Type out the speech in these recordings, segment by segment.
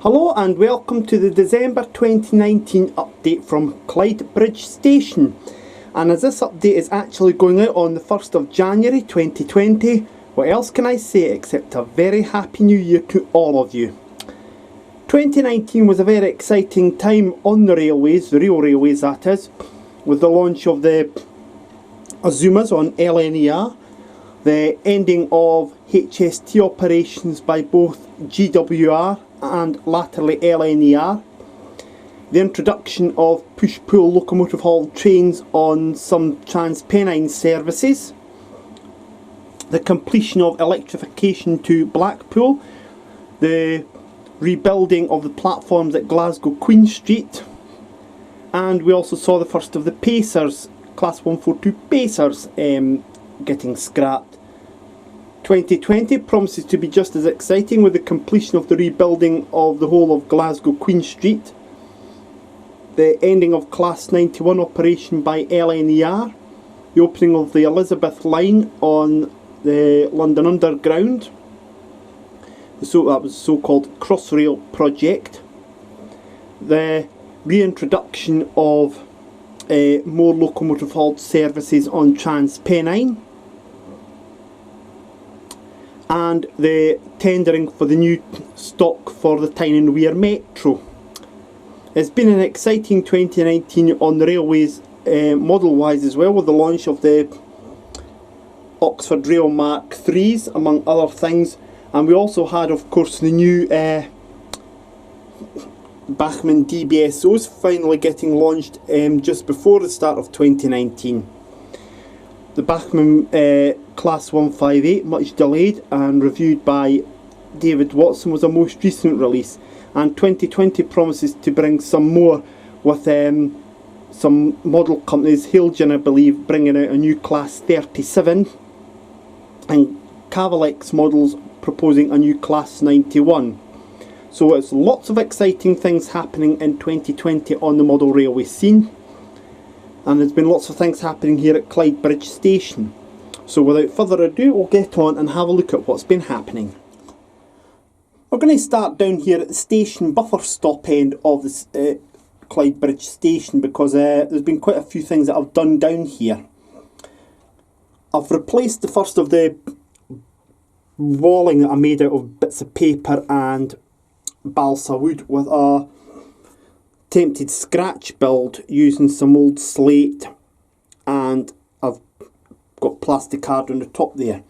Hello and welcome to the December 2019 update from Clydebridge Station. And as this update is actually going out on the 1st of January 2020, what else can I say except a very happy new year to all of you. 2019 was a very exciting time on the railways, the real railways that is, with the launch of the Azumas on LNER, the ending of HST operations by both GWR and latterly LNER, the introduction of push-pull locomotive hauled trains on some Trans-Pennine services, the completion of electrification to Blackpool, the rebuilding of the platforms at Glasgow Queen Street, and we also saw the first of the Pacers, Class 142 Pacers, getting scrapped. 2020 promises to be just as exciting with the completion of the rebuilding of the whole of Glasgow Queen Street, the ending of Class 91 operation by LNER, the opening of the Elizabeth line on the London Underground, that was the so-called Crossrail project, the reintroduction of more locomotive hauled services on Trans-Pennine, and the tendering for the new stock for the Tyne and Wear Metro. It's been an exciting 2019 on the railways model wise as well, with the launch of the Oxford Rail Mark IIIs among other things, and we also had of course the new Bachmann DBSOs finally getting launched just before the start of 2019. The Bachmann Class 158, much delayed and reviewed by David Watson, was a most recent release, and 2020 promises to bring some more, with some model companies, Hailgen I believe, bringing out a new Class 37, and Cavalex models proposing a new Class 91. So it's lots of exciting things happening in 2020 on the model railway scene. And there's been lots of things happening here at Clydebridge Station. So without further ado, we'll get on and have a look at what's been happening. We're going to start down here at the station buffer stop end of this Clydebridge Station, because there's been quite a few things that I've done down here. I've replaced the first of the walling that I made out of bits of paper and balsa wood with a attempted scratch build using some old slate, and I've got plastic card on the top there.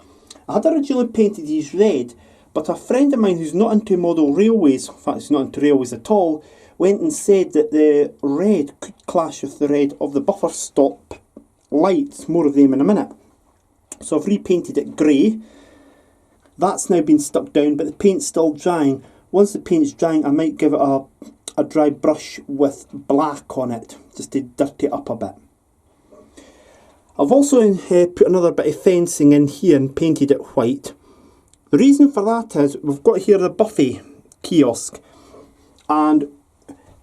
I had originally painted these red, but a friend of mine who's not into model railways, in fact he's not into railways at all, went and said that the red could clash with the red of the buffer stop lights. More of them in a minute. So I've repainted it grey. That's now been stuck down, but the paint's still drying. Once the paint's drying, I might give it a dry brush with black on it, just to dirty it up a bit. I've also put another bit of fencing in here and painted it white. The reason for that is we've got here the Buffy kiosk, and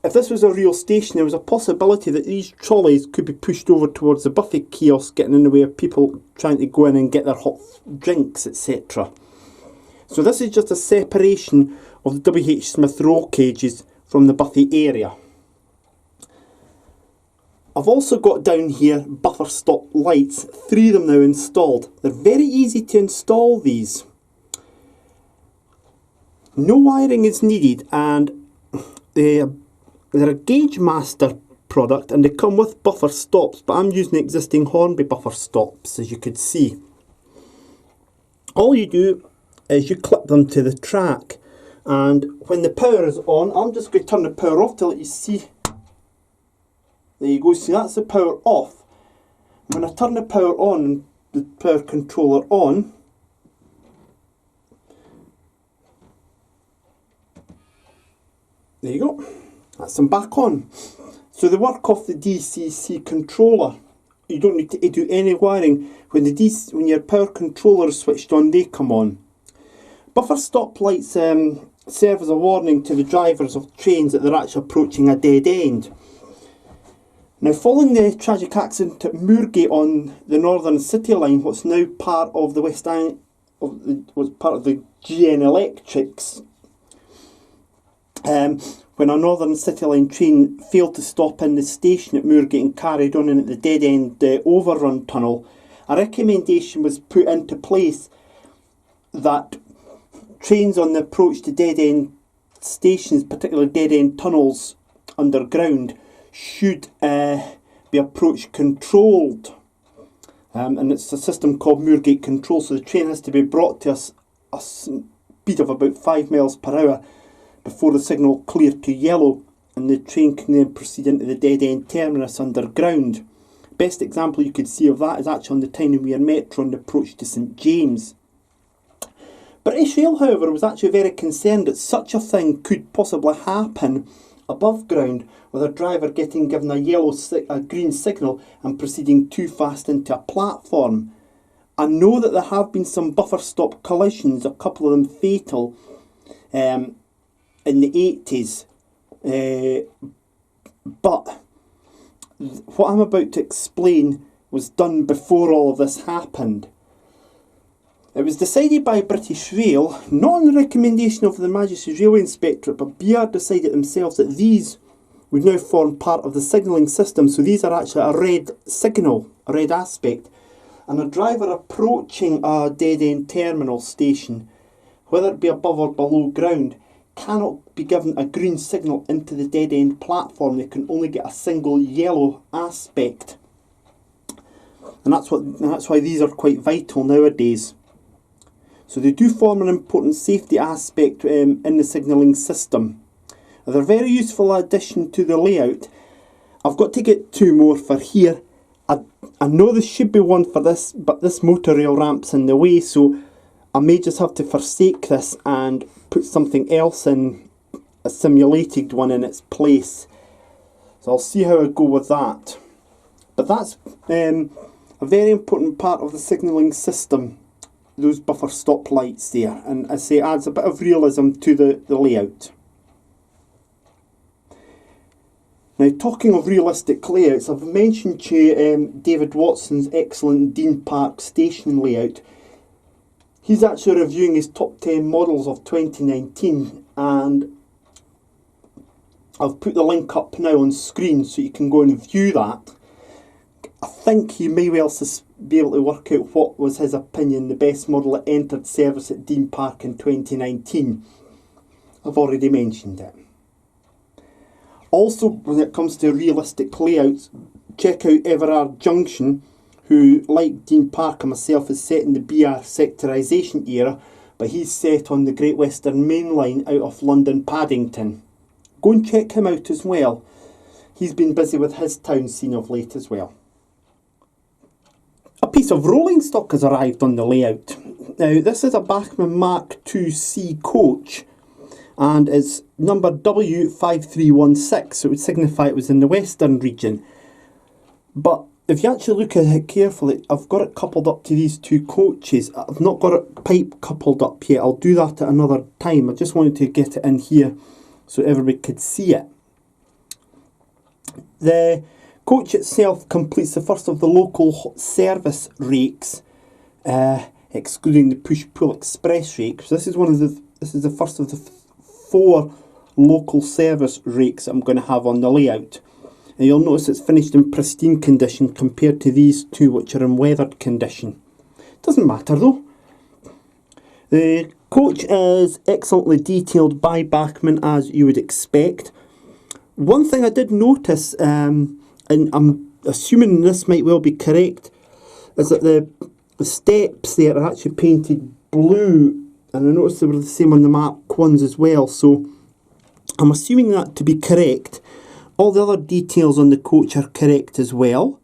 if this was a real station there was a possibility that these trolleys could be pushed over towards the Buffy kiosk, getting in the way of people trying to go in and get their hot drinks, etc. So this is just a separation of the W.H. Smith roll cages from the Buffy area. I've also got down here buffer stop lights, 3 of them now installed. They're very easy to install these. No wiring is needed, and they're a Gauge Master product and they come with buffer stops, but I'm using the existing Hornby buffer stops, as you could see. All you do is you clip them to the track, and when the power is on, I'm just going to turn the power off to let you see. There you go, see that's the power off. When I turn the power on and the power controller on, there you go, that's them back on. So they work off the DCC controller. You don't need to do any wiring. When your power controller is switched on, they come on. Buffer stop lights serve as a warning to the drivers of trains that they're actually approaching a dead end. Now, following the tragic accident at Moorgate on the Northern City line, what's now part of the was part of the GN Electrics, When a Northern City Line train failed to stop in the station at Moorgate and carried on in at the dead-end overrun tunnel, a recommendation was put into place that trains on the approach to dead-end stations, particularly dead-end tunnels underground, should be approach controlled. And it's a system called Moorgate Control, so the train has to be brought to a speed of about 5 miles per hour before the signal cleared to yellow, and the train can then proceed into the dead-end terminus underground. Best example you could see of that is actually on the Tyne-and-Wear Metro on the approach to St James. British Rail, however, was actually very concerned that such a thing could possibly happen above ground, with a driver getting given a green signal and proceeding too fast into a platform. I know that there have been some buffer stop collisions, a couple of them fatal, in the 80s. But what I'm about to explain was done before all of this happened. It was decided by British Rail, not on the recommendation of the Majesty's Railway Inspectorate, but BR decided themselves that these would now form part of the signalling system. So these are actually a red signal, a red aspect. And a driver approaching a dead-end terminal station, whether it be above or below ground, cannot be given a green signal into the dead-end platform. They can only get a single yellow aspect. And that's why these are quite vital nowadays. So they do form an important safety aspect in the signalling system. They're a very useful addition to the layout. I've got to get two more for here. I know there should be one for this, but this motor rail ramp's in the way, so I may just have to forsake this and put something else in, a simulated one in its place. So I'll see how I go with that. But that's a very important part of the signalling system, those buffer stop lights there, and I say adds a bit of realism to the layout. Now, talking of realistic layouts, I've mentioned to you David Watson's excellent Dean Park station layout. He's actually reviewing his top 10 models of 2019, and I've put the link up now on screen so you can go and view that. I think you may well be able to work out what was his opinion the best model that entered service at Dean Park in 2019. I've already mentioned it. Also, when it comes to realistic layouts, check out Everard Junction, who, like Dean Park and myself, is set in the BR sectorisation era, but he's set on the Great Western Main Line out of London Paddington. Go and check him out as well. He's been busy with his town scene of late as well. A piece of rolling stock has arrived on the layout. Now, this is a Bachmann Mark II-C coach, and it's number W5316, so it would signify it was in the Western region. But if you actually look at it carefully, I've got it coupled up to these two coaches. I've not got it pipe coupled up yet. I'll do that at another time. I just wanted to get it in here so everybody could see it. The coach itself completes the first of the local service rakes, excluding the push-pull express rake. So this is the first of the 4 local service rakes that I'm going to have on the layout. And you'll notice it's finished in pristine condition compared to these two which are in weathered condition. Doesn't matter though. The coach is excellently detailed by Bachmann, as you would expect. One thing I did notice, and I'm assuming this might well be correct, is that the steps there are actually painted blue, and I noticed they were the same on the Mark 1s as well, so I'm assuming that to be correct. All the other details on the coach are correct as well.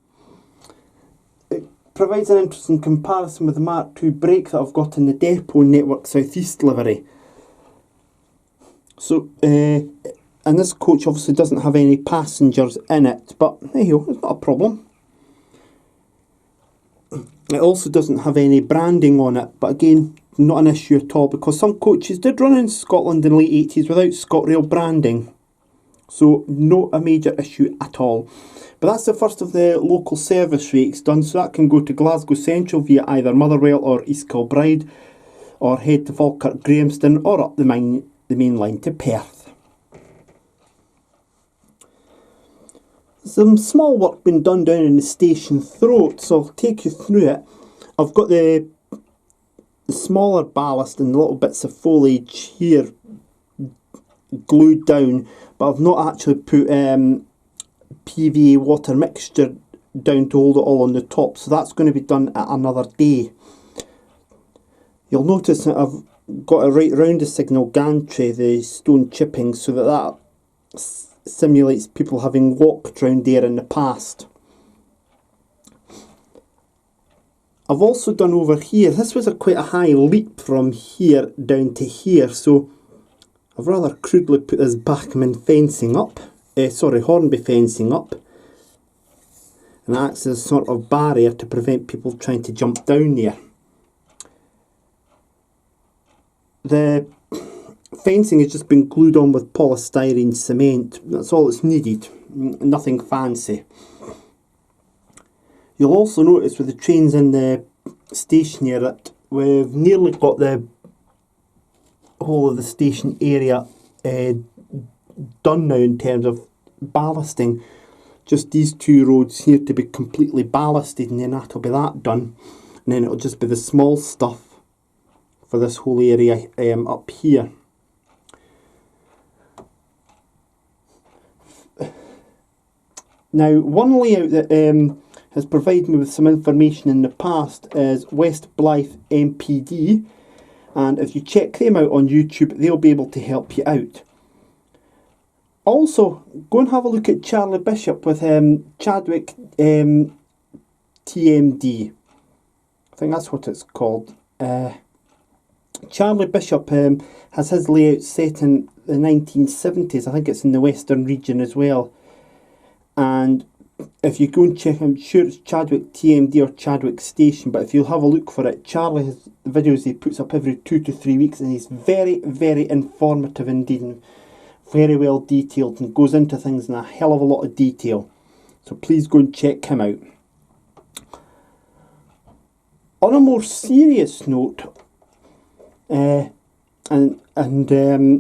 It provides an interesting comparison with the Mark II brake that I've got in the Depot Network South East livery. So, and this coach obviously doesn't have any passengers in it, but there you go, it's not a problem. It also doesn't have any branding on it, but again, not an issue at all, because some coaches did run in Scotland in the late 80s without ScotRail branding. So not a major issue at all. But that's the first of the local service rakes done, so that can go to Glasgow Central via either Motherwell or East Kilbride, or head to Falkirk Grahamston, or up the main line to Perth. some small work been done down in the station throat, so I'll take you through it. I've got the smaller ballast and the little bits of foliage here glued down, but I've not actually put PVA water mixture down to hold it all on the top, so that's going to be done at another day. You'll notice that I've got it right round the signal gantry, the stone chipping, so that simulates people having walked round there in the past. I've also done over here, this was quite a high leap from here down to here, so I've rather crudely put this Bachmann fencing up, Hornby fencing up, and it acts as a sort of barrier to prevent people trying to jump down there. The fencing has just been glued on with polystyrene cement, that's all that's needed, nothing fancy. You'll also notice with the trains in the station here that we've nearly got the whole of the station area done now in terms of ballasting. Just these two roads here to be completely ballasted, and then that'll be that done, and then it'll just be the small stuff for this whole area up here. Now, one layout that has provided me with some information in the past is West Blyth MPD, and if you check them out on YouTube, they'll be able to help you out. Also, go and have a look at Charlie Bishop with Chadwick TMD. I think that's what it's called. Charlie Bishop has his layout set in the 1970s. I think it's in the Western region as well. And if you go and check him, I'm sure it's Chadwick TMD or Chadwick Station, but if you'll have a look for it, Charlie has videos he puts up every 2 to 3 weeks, and he's very, very informative indeed, and very well detailed, and goes into things in a hell of a lot of detail. So please go and check him out. On a more serious note, the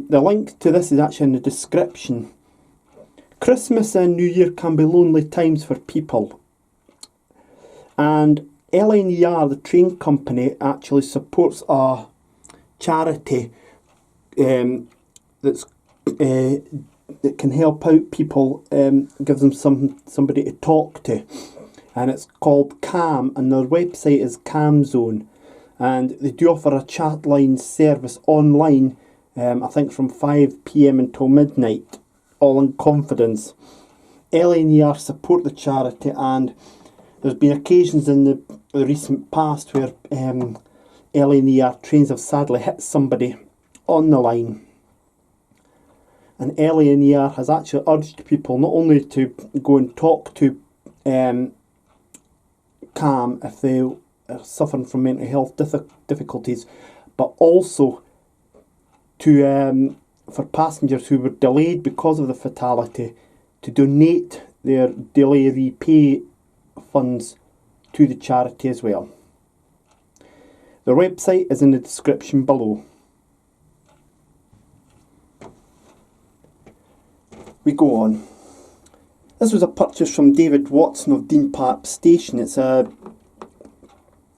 link to this is actually in the description. Christmas and New Year can be lonely times for people, and LNER, the train company, actually supports a charity that can help out people, give them somebody to talk to, and it's called CAM, and their website is CAM Zone, and they do offer a chat line service online, I think from 5 PM until midnight, all in confidence. LNER support the charity, and there's been occasions in the recent past where LNER trains have sadly hit somebody on the line. And LNER has actually urged people not only to go and talk to CAM if they are suffering from mental health difficulties, but also to for passengers who were delayed because of the fatality, to donate their delay repay funds to the charity as well. Their website is in the description below. We go on. This was a purchase from David Watson of Dean Park Station. It's a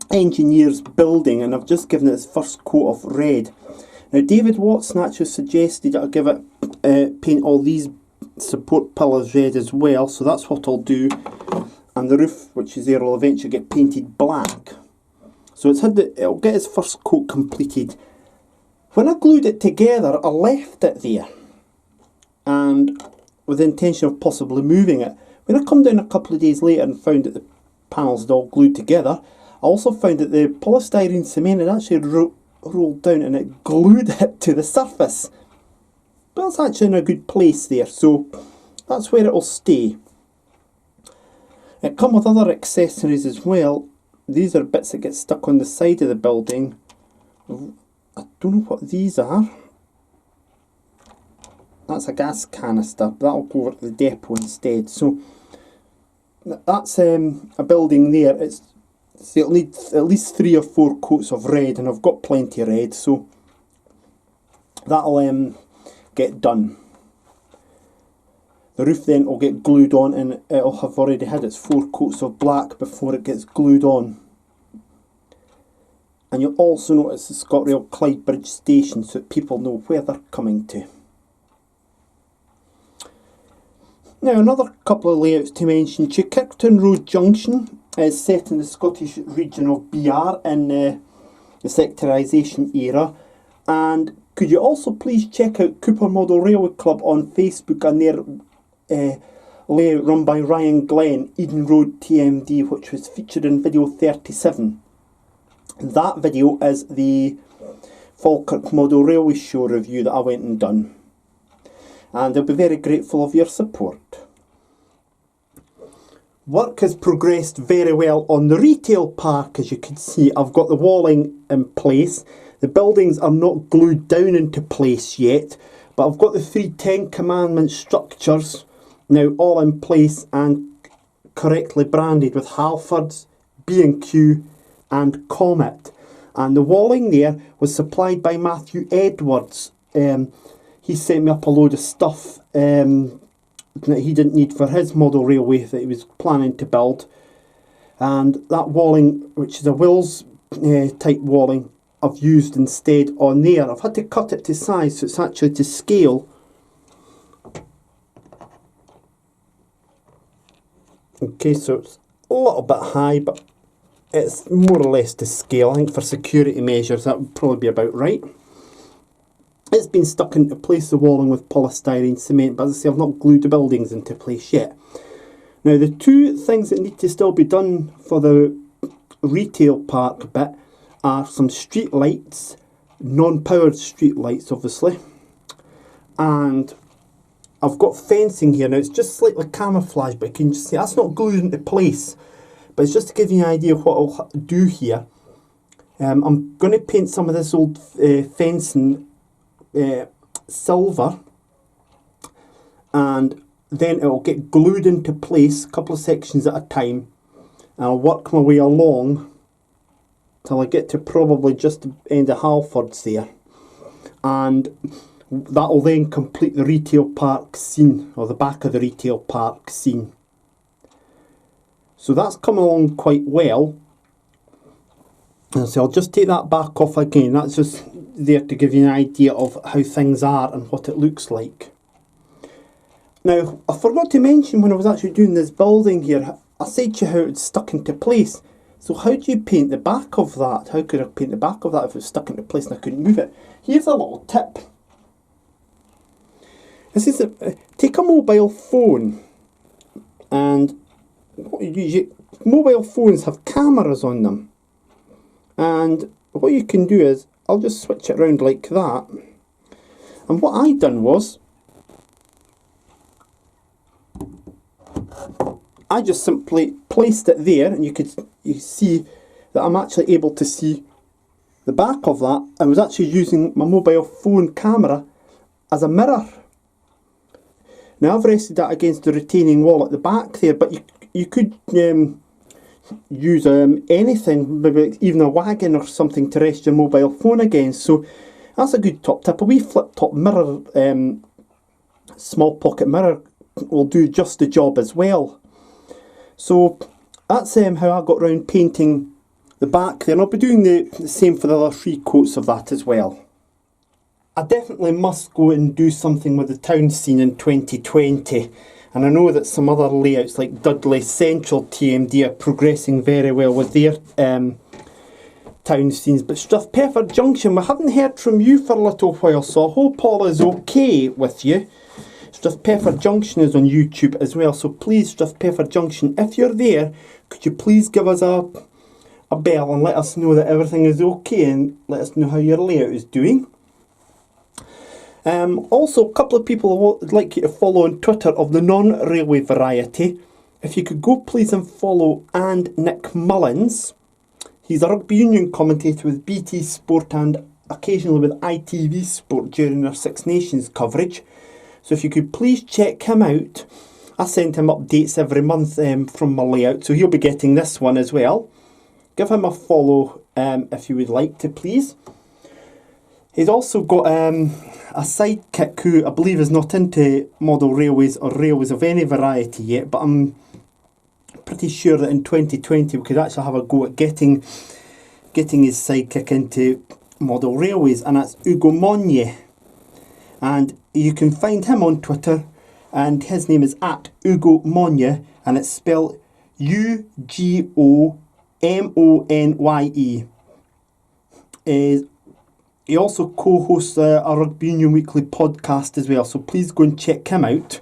engineer's building, and I've just given it its first coat of red. Now, David Watson actually suggested that I give it, paint all these support pillars red as well, so that's what I'll do. And the roof, which is there, will eventually get painted black. So it'll get its first coat completed. When I glued it together, I left it there, and with the intention of possibly moving it. When I come down a couple of days later and found that the panels had all glued together, I also found that the polystyrene cement had actually rolled down and it glued it to the surface. But it's actually in a good place there, so that's where it'll stay. It comes with other accessories as well. These are bits that get stuck on the side of the building. I don't know what these are. That's a gas canister, but that'll go over to the depot instead. So that's a building there. It'll need at least 3 or 4 coats of red, and I've got plenty of red, so that'll get done. The roof then will get glued on, and it'll have already had its 4 coats of black before it gets glued on. And you'll also notice it's got real Clydebridge station so that people know where they're coming to. Now, another couple of layouts to mention. Kirkton Road Junction is set in the Scottish region of BR in the sectorisation era. And could you also please check out Cooper Model Railway Club on Facebook and their layout run by Ryan Glenn, Eden Road TMD, which was featured in video 37. That video is the Falkirk Model Railway Show review that I went and done. And they'll be very grateful of your support. Work has progressed very well on the retail park, as you can see. I've got the walling in place. The buildings are not glued down into place yet, but I've got the 3 Ten Commandments structures now all in place and correctly branded with Halfords, B&Q and Comet. And the walling there was supplied by Matthew Edwards. He sent me up a load of stuff that he didn't need for his model railway that he was planning to build. And that walling, which is a Wills type walling, I've used instead on there. I've had to cut it to size so it's actually to scale. Okay, so it's a little bit high, but it's more or less to scale. I think for security measures that would probably be about right. It's been stuck into place, the walling, with polystyrene cement, but as I say, I've not glued the buildings into place yet. Now, the 2 things that need to still be done for the retail park bit are some street lights, non-powered street lights obviously, and I've got fencing here. Now, it's just slightly camouflaged, but you can just see that's not glued into place, but it's just to give you an idea of what I'll do here. I'm going to paint some of this old fencing silver, and then it will get glued into place a couple of sections at a time, and I'll work my way along till I get to probably just the end of Halfords there, and that will then complete the retail park scene, or the back of the retail park scene. So that's come along quite well. And so I'll just take that back off again. That's just there to give you an idea of how things are and what it looks like. Now, I forgot to mention when I was actually doing this building here, I said to you how it's stuck into place. So how do you paint the back of that? How could I paint the back of that if it was stuck into place and I couldn't move it? Here's a little tip. This is take a mobile phone, and mobile phones have cameras on them. And what you can do is, I'll just switch it around like that. And what I done was, I just simply placed it there, and you see that I'm actually able to see the back of that. I was actually using my mobile phone camera as a mirror. Now, I've rested that against the retaining wall at the back there, but you could use anything, maybe even a wagon or something to rest your mobile phone against. So that's a good top tip. A wee flip top mirror, small pocket mirror, will do just the job as well. So that's how I got around painting the back there, and I'll be doing the same for the other 3 coats of that as well. I definitely must go and do something with the town scene in 2020. And I know that some other layouts like Dudley Central TMD are progressing very well with their town scenes. But Strathpeffer Junction, we haven't heard from you for a little while, so I hope all is okay with you. Strathpeffer Junction is on YouTube as well, so please, Strathpeffer Junction, if you're there, could you please give us a bell and let us know that everything is okay, and let us know how your layout is doing. Also, a couple of people would like you to follow on Twitter of the non-railway variety. If you could go please and follow Nick Mullins. He's a rugby union commentator with BT Sport and occasionally with ITV Sport during their Six Nations coverage. So if you could please check him out. I send him updates every month from my layout, so he'll be getting this one as well. Give him a follow if you would like to, please. He's also got a sidekick who I believe is not into model railways or railways of any variety yet, but I'm pretty sure that in 2020 we could actually have a go at getting his sidekick into model railways, and that's Ugo Monye. And you can find him on Twitter, and his name is at Ugo Monye, and it's spelled UGOMONYE. He also co-hosts a Rugby Union Weekly podcast as well, so please go and check him out.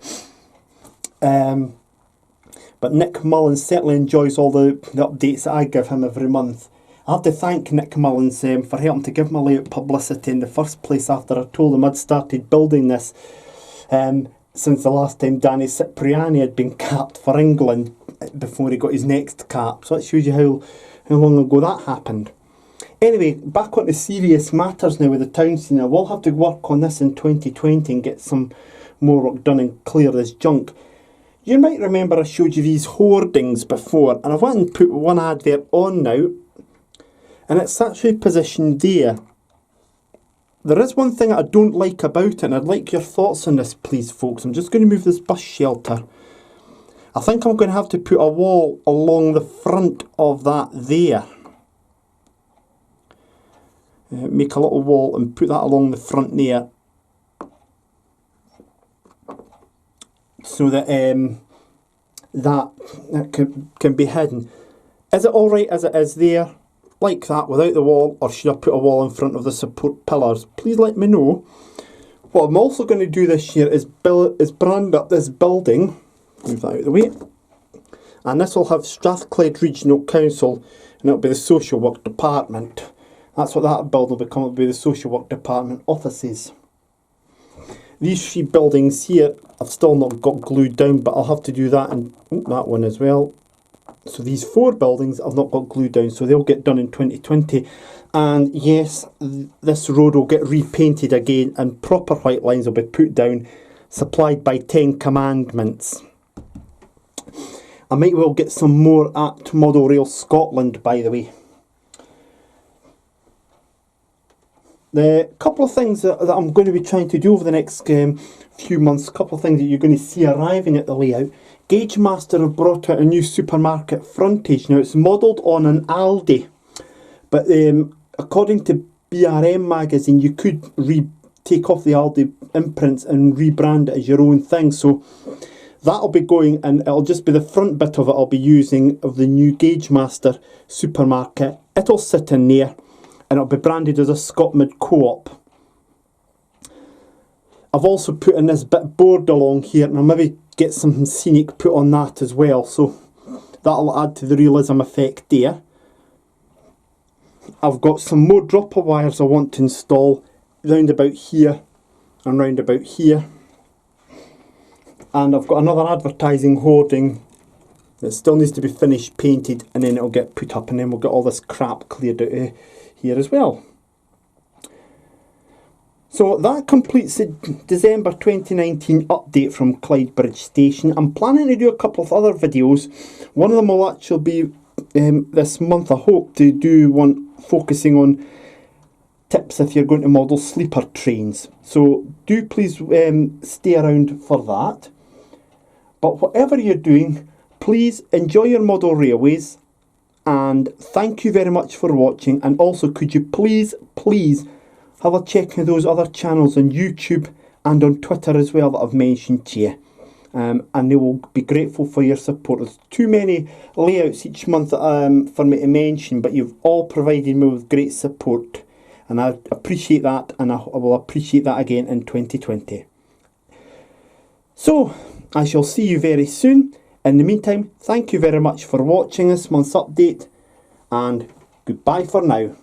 But Nick Mullins certainly enjoys all the updates that I give him every month. I have to thank Nick Mullins for helping to give my layout publicity in the first place after I told him I'd started building this since the last time Danny Cipriani had been capped for England before he got his next cap. So that shows you how long ago that happened. Anyway, back on to serious matters now with the town scene. I will have to work on this in 2020 and get some more work done and clear this junk. You might remember I showed you these hoardings before, and I've went and put one advert on now, and it's actually positioned there. There is one thing I don't like about it, and I'd like your thoughts on this, please, folks. I'm just going to move this bus shelter. I think I'm going to have to put a wall along the front of that there. Make a little wall and put that along the front there, so that that can be hidden. Is it alright as it is there, like that, without the wall, or should I put a wall in front of the support pillars? Please let me know. What I'm also going to do this year is brand up this building. Move that out of the way. And this will have Strathclyde Regional Council, and it'll be the social work department. That's what that building will become. It'll be the social work department offices. These three buildings here I've still not got glued down, but I'll have to do that, and that one as well. So these four buildings I've not got glued down, so they'll get done in 2020. And yes, this road will get repainted again, and proper white lines will be put down, supplied by 10 Commandments. I might well get some more at Model Rail Scotland, by the way. The couple of things that I'm going to be trying to do over the next few months, a couple of things that you're going to see arriving at the layout. Gagemaster have brought out a new supermarket frontage. Now it's modelled on an Aldi, but according to BRM magazine, you could take off the Aldi imprints and rebrand it as your own thing. So that'll be going, and it'll just be the front bit of it I'll be using of the new Gagemaster supermarket. It'll sit in there, and it'll be branded as a Scotmid Co-op. I've also put in this bit board along here, and I'll maybe get some scenic put on that as well, so that'll add to the realism effect there. I've got some more dropper wires I want to install round about here and round about here. And I've got another advertising hoarding that still needs to be finished, painted, and then it'll get put up, and then we'll get all this crap cleared out here as well. So that completes the December 2019 update from Clydebridge Station. I'm planning to do a couple of other videos. One of them will actually be this month. I hope to do one focusing on tips if you're going to model sleeper trains. So do please stay around for that. But whatever you're doing, please enjoy your model railways. And thank you very much for watching. And also, could you please have a check of those other channels on YouTube and on Twitter as well that I've mentioned to you. And they will be grateful for your support. There's too many layouts each month for me to mention, but you've all provided me with great support. And I appreciate that, and I will appreciate that again in 2020. So, I shall see you very soon. In the meantime, thank you very much for watching this month's update, and goodbye for now.